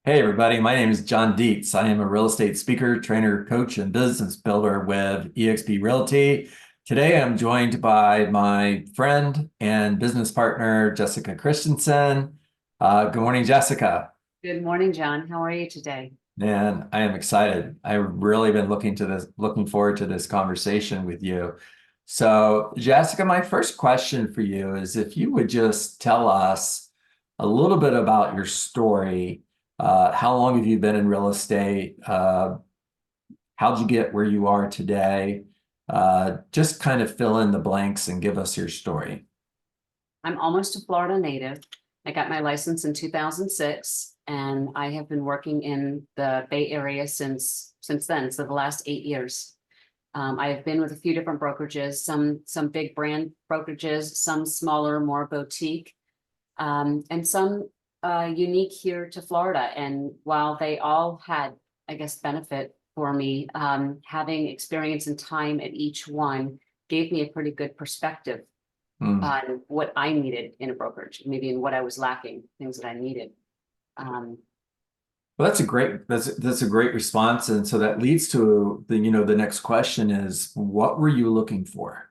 Hey everybody, my name is John Dietz. I am a real estate speaker, trainer, coach, and business builder with eXp Realty. Today I'm joined by my friend and business partner, Jessica Christensen. Good morning, Jessica. Good morning, John. How are you today? And I am excited. I've really been looking forward to this conversation with you. So, Jessica, my first question for you is if you would just tell us a little bit about your story. How long have you been in real estate? How'd you get where you are today? Just kind of fill in the blanks and give us your story. I'm almost a Florida native. I got my license in 2006, and I have been working in the Bay Area since then, so the last 8 years. I have been with a few different brokerages, some big brand brokerages, some smaller, more boutique, and some unique here to Florida. And while they all had, I guess, benefit for me, having experience and time at each one gave me a pretty good perspective Hmm. on what I needed in a brokerage, maybe in what I was lacking, things that I needed. Um, Well, that's a great response. And so that leads to the next question is what were you looking for?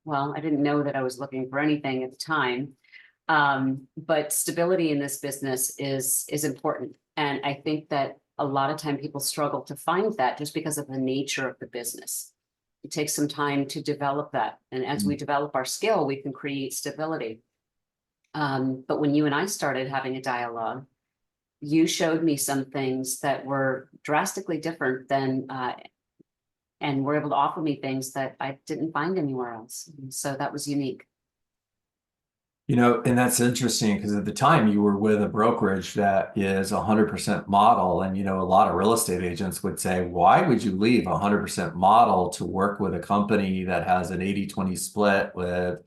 well, I didn't know that I was looking for anything at the time. But stability in this business is important. And I think that a lot of time people struggle to find that just because of the nature of the business. It takes some time to develop that. And as we develop our skill, we can create stability. But when you and I started having a dialogue, you showed me some things that were drastically different than, and were able to offer me things that I didn't find anywhere else. And so that was unique. And that's interesting because at the time you were with a brokerage that is 100% model. And, a lot of real estate agents would say, why would you leave 100% model to work with a company that has an 80-20 split with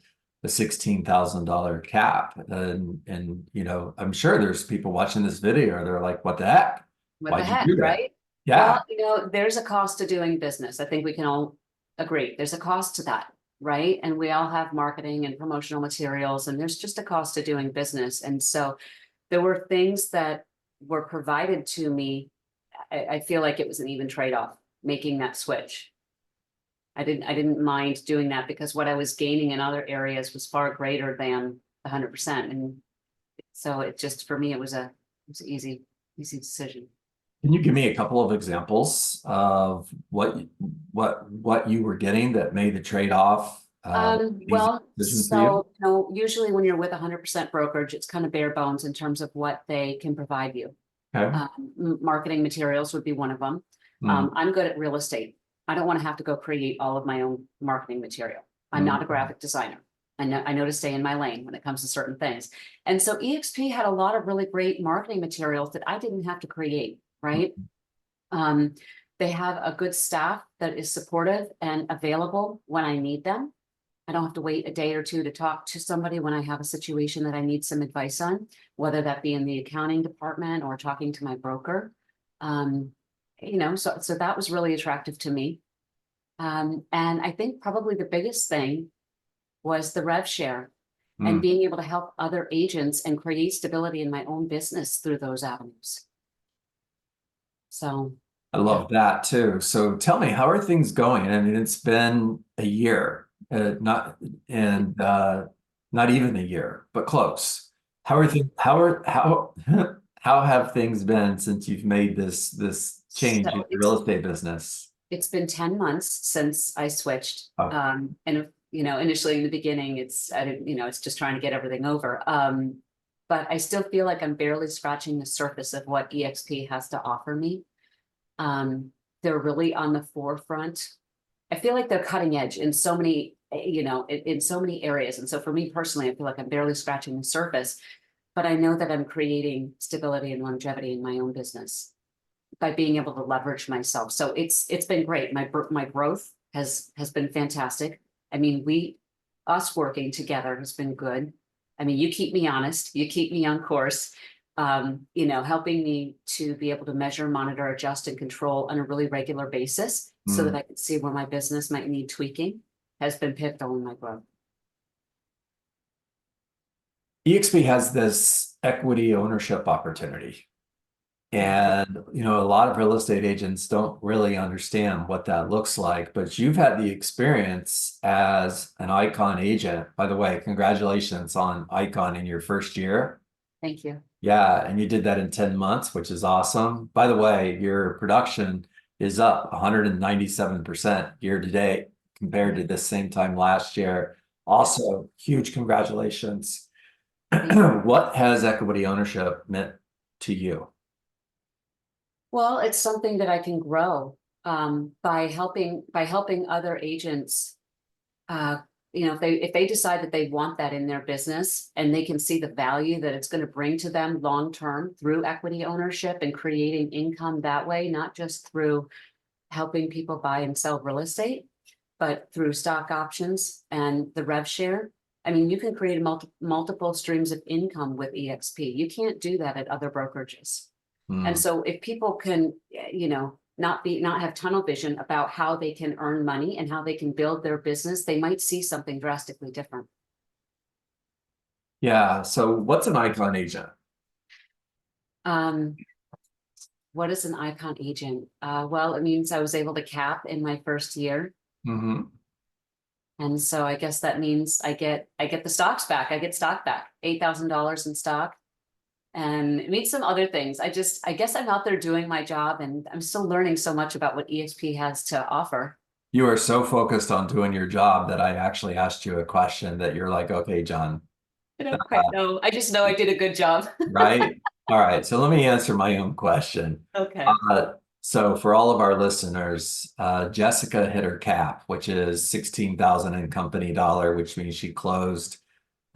a $16,000 cap? I'm sure there's people watching this video, they're like, what the heck? What the Why'd you heck, do that? right? Yeah. Well, there's a cost to doing business. I think we can all agree. There's a cost to that, right? And we all have marketing and promotional materials, and there's just a cost to doing business. And so there were things that were provided to me. I feel like it was an even trade-off, making that switch. I didn't mind doing that because what I was gaining in other areas was far greater than 100%. And so it just, for me, it was an easy decision. Can you give me a couple of examples of what you were getting that made the trade-off easy Well, decision for you? so, usually when you're with 100% brokerage, it's kind of bare bones in terms of what they can provide you. Okay. Marketing materials would be one of them. Mm. I'm good at real estate. I don't want to have to go create all of my own marketing material. I'm not a Mm. graphic designer. I know to stay in my lane when it comes to certain things. And so eXp had a lot of really great marketing materials that I didn't have to create, right? Um, they have a good staff that is supportive and available when I need them. I don't have to wait a day or two to talk to somebody when I have a situation that I need some advice on, whether that be in the accounting department or talking to my broker. Um, so that was really attractive to me. And I think probably the biggest thing was the rev share and Mm. being able to help other agents and create stability in my own business through those avenues. So, I yeah. love that too. So tell me, how are things going? I mean, it's been a year, not even a year, but close. How are things? How have things been since you've made this change in So your real estate business? it's been 10 months since I switched. Oh, And initially in the beginning, I didn't, it's just trying to get everything over. But I still feel like I'm barely scratching the surface of what eXp has to offer me. They're really on the forefront. I feel like they're cutting edge in so many, in so many areas. And so for me personally, I feel like I'm barely scratching the surface, but I know that I'm creating stability and longevity in my own business by being able to leverage myself. So it's been great. My growth has been fantastic. I mean, us working together has been good. I mean, you keep me honest, you keep me on course, helping me to be able to measure, monitor, adjust, and control on a really regular basis so that mm. I can see where my business might need tweaking has been pivotal in my growth. eXp has this equity ownership opportunity. And, you know, a lot of real estate agents don't really understand what that looks like, but you've had the experience as an icon agent. By the way, congratulations on icon in your first year. Thank you. Yeah, and you did that in 10 months, which is awesome. By the way, your production is up 197% year to date compared to this same time last year. Also, huge congratulations. What has equity ownership meant to you? Well, it's something that I can grow by helping other agents. You know, if they decide that they want that in their business and they can see the value that it's going to bring to them long term through equity ownership and creating income that way, not just through helping people buy and sell real estate, but through stock options and the rev share. I mean, you can create multiple streams of income with eXp. You can't do that at other brokerages. And so if people can, you know, not have tunnel vision about how they can earn money and how they can build their business, they might see something drastically different. Yeah. So what's an icon agent? What is an icon agent? Well, it means I was able to cap in my first year. Mm-hmm. And so I guess that means I get the stocks back. I get stock back, $8,000 in stock. And it means some other things. I guess I'm out there doing my job and I'm still learning so much about what eXp has to offer. You are so focused on doing your job that I actually asked you a question that you're like, okay, John, I don't quite know. I just know I did a good job. right? All right. So let me answer my own question. Okay. So for all of our listeners, Jessica hit her cap, which is 16,000 in company dollar, which means she closed.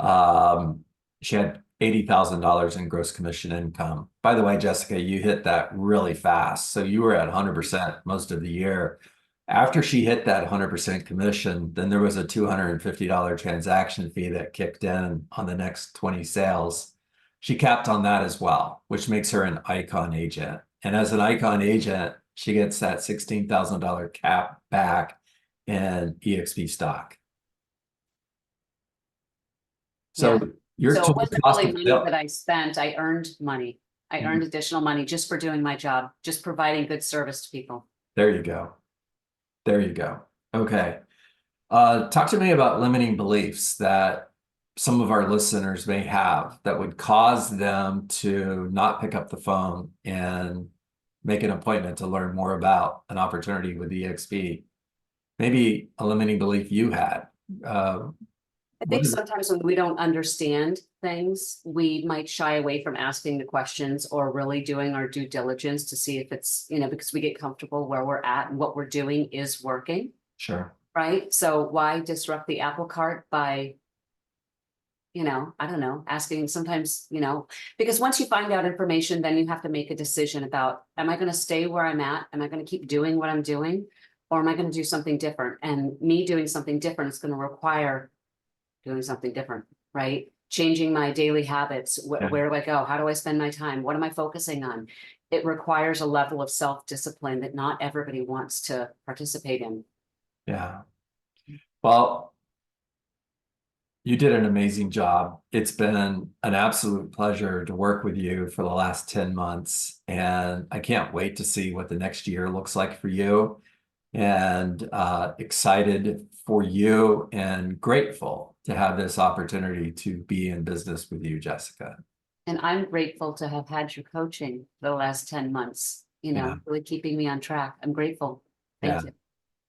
She had $80,000 in gross commission income. By the way, Jessica, you hit that really fast. So you were at 100% most of the year. After she hit that 100% commission, then there was a $250 transaction fee that kicked in on the next 20 sales. She capped on that as well, which makes her an icon agent. And as an icon agent, she gets that $16,000 cap back in eXp stock. So Yeah. your So it total wasn't cost really of money sale. that I spent. I earned money. I earned additional money just for doing my job, just providing good service to people. There you go. There you go. Okay. Talk to me about limiting beliefs that some of our listeners may have that would cause them to not pick up the phone and make an appointment to learn more about an opportunity with eXp. Maybe a limiting belief you had. I What think is it? sometimes when we don't understand things, we might shy away from asking the questions or really doing our due diligence to see if it's, you know, because we get comfortable where we're at and what we're doing is working, Sure. right? So why disrupt the apple cart by, you know, I don't know, asking sometimes, you know, because once you find out information, then you have to make a decision about, am I going to stay where I'm at? Am I going to keep doing what I'm doing? Or am I going to do something different? And me doing something different is going to require doing something different, right? Changing my daily habits. Yeah. Where do I go? How do I spend my time? What am I focusing on? It requires a level of self-discipline that not everybody wants to participate in. Yeah. Well, you did an amazing job. It's been an absolute pleasure to work with you for the last 10 months. And I can't wait to see what the next year looks like for you. And excited for you and grateful to have this opportunity to be in business with you, Jessica. And I'm grateful to have had your coaching for the last 10 months, you know, Yeah. really keeping me on track. I'm grateful. Yeah. Thank you.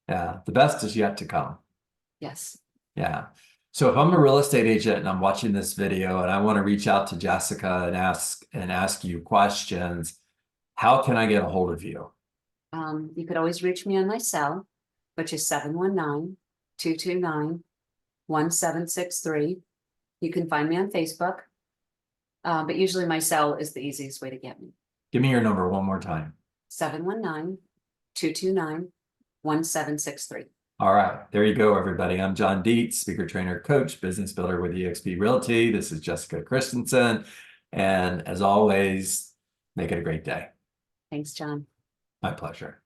Yeah. The best is yet to come. Yes. Yeah. So if I'm a real estate agent and I'm watching this video and I want to reach out to Jessica and ask you questions, how can I get a hold of you? You could always reach me on my cell, which is 719-229-1763. You can find me on Facebook. But usually my cell is the easiest way to get me. Give me your number one more time. 719-229-1763. All right, there you go, everybody. I'm John Dietz, speaker, trainer, coach, business builder with eXp Realty. This is Jessica Christensen. And as always, make it a great day. Thanks, John. My pleasure.